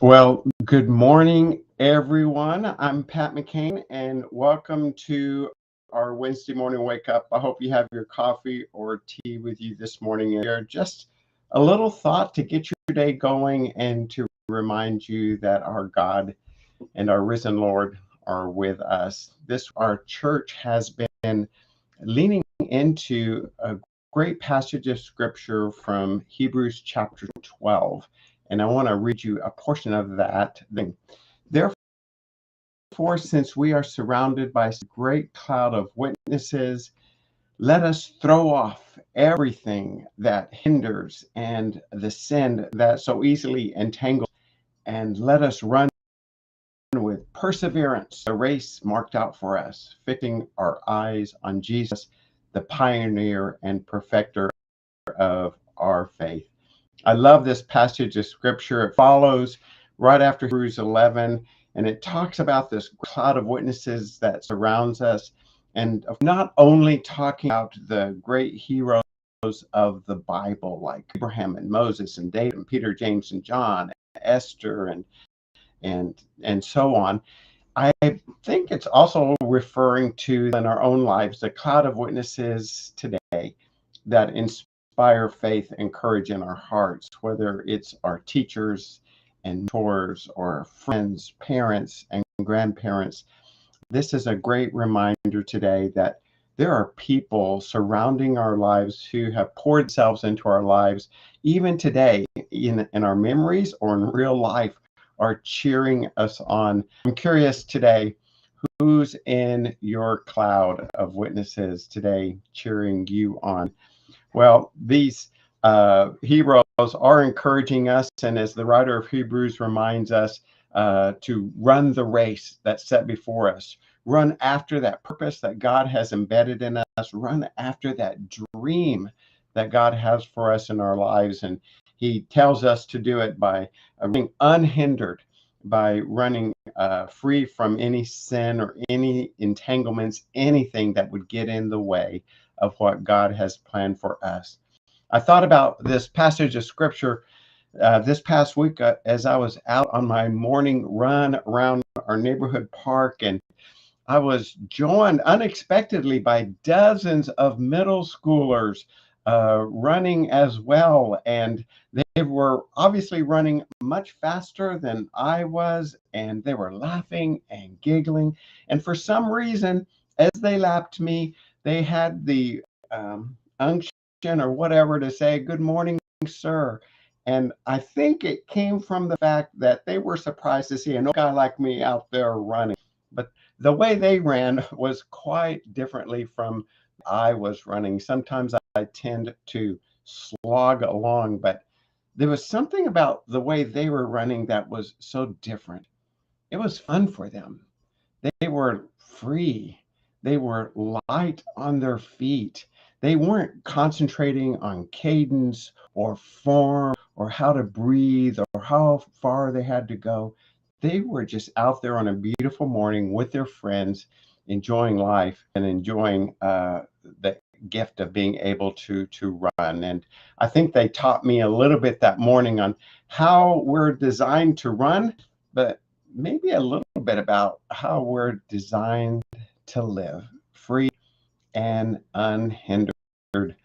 Well, good morning, everyone. I'm Pat McCain, and welcome to our Wednesday morning wake up. I hope you have your coffee or tea with you this morning. And just a little thought to get your day going and to remind you that our God and our risen Lord are with us. Our church has been leaning into a great passage of scripture from Hebrews chapter 12. And I want to read you a portion of that. Therefore, since we are surrounded by a great cloud of witnesses, let us throw off everything that hinders and the sin that so easily entangles, and let us run with perseverance the race marked out for us, fixing our eyes on Jesus, the pioneer and perfecter of our faith. I love this passage of scripture. It follows right after Hebrews 11, and it talks about this cloud of witnesses that surrounds us, and not only talking about the great heroes of the Bible like Abraham and Moses and David and Peter, James and John, and Esther and so on. I think it's also referring to in our own lives the cloud of witnesses today that inspire faith and courage in our hearts, whether it's our teachers and mentors or friends, parents, and grandparents. This is a great reminder today that there are people surrounding our lives who have poured themselves into our lives, even today in our memories or in real life, are cheering us on. I'm curious today, who's in your cloud of witnesses today cheering you on? Well, these heroes are encouraging us, and as the writer of Hebrews reminds us, to run the race that's set before us, run after that purpose that God has embedded in us, run after that dream that God has for us in our lives. And He tells us to do it by being unhindered, by running free from any sin or any entanglements, anything that would get in the way of what God has planned for us. I thought about this passage of scripture this past week as I was out on my morning run around our neighborhood park, and I was joined unexpectedly by dozens of middle schoolers running as well. And they were obviously running much faster than I was, and they were laughing and giggling. And for some reason, as they lapped me, they had the unction or whatever to say, "Good morning, sir." And I think it came from the fact that they were surprised to see a guy like me out there running. But the way they ran was quite differently from I was running. Sometimes I tend to slog along, but there was something about the way they were running that was so different. It was fun for them. They were free. They were light on their feet. They weren't concentrating on cadence or form or how to breathe or how far they had to go. They were just out there on a beautiful morning with their friends, enjoying life and enjoying the gift of being able to run. And I think they taught me a little bit that morning on how we're designed to run, but maybe a little bit about how we're designed to live free and unhindered.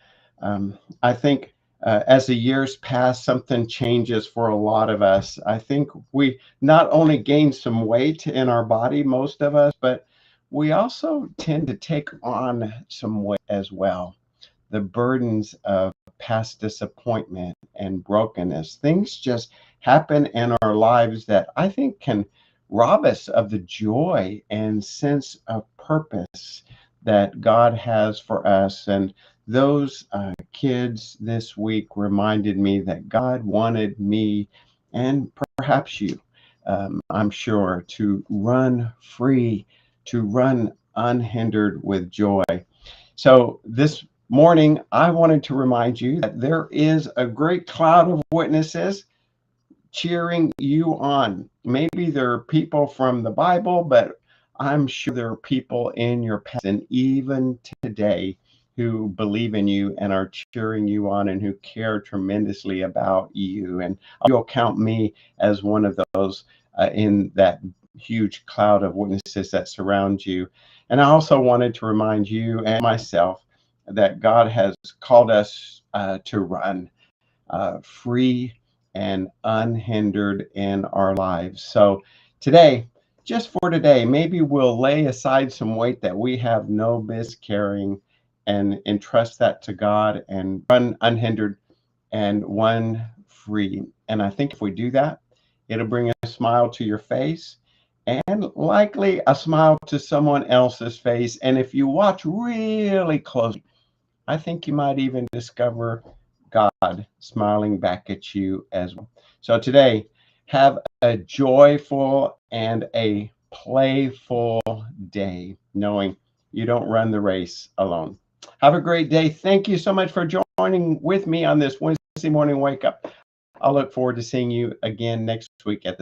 I think as the years pass, something changes for a lot of us. I think we not only gain some weight in our body, most of us, but we also tend to take on some weight as well. The burdens of past disappointment and brokenness, things just happen in our lives that I think can rob us of the joy and sense of purpose that God has for us. And those kids this week reminded me that God wanted me and perhaps you, I'm sure, to run free, to run unhindered with joy. So this morning, I wanted to remind you that there is a great cloud of witnesses cheering you on. Maybe there are people from the Bible, but I'm sure there are people in your past and even today who believe in you and are cheering you on and who care tremendously about you. And you'll count me as one of those in that huge cloud of witnesses that surround you. And I also wanted to remind you and myself that God has called us to run free and unhindered in our lives. So today, just for today, maybe we'll lay aside some weight that we have no business carrying and entrust that to God and run unhindered and one free. And I think if we do that, it'll bring a smile to your face and likely a smile to someone else's face. And if you watch really closely, I think you might even discover God smiling back at you as well. So today, have a joyful and a playful day, knowing you don't run the race alone. Have a great day. Thank you so much for joining with me on this Wednesday morning wake up. I'll look forward to seeing you again next week at the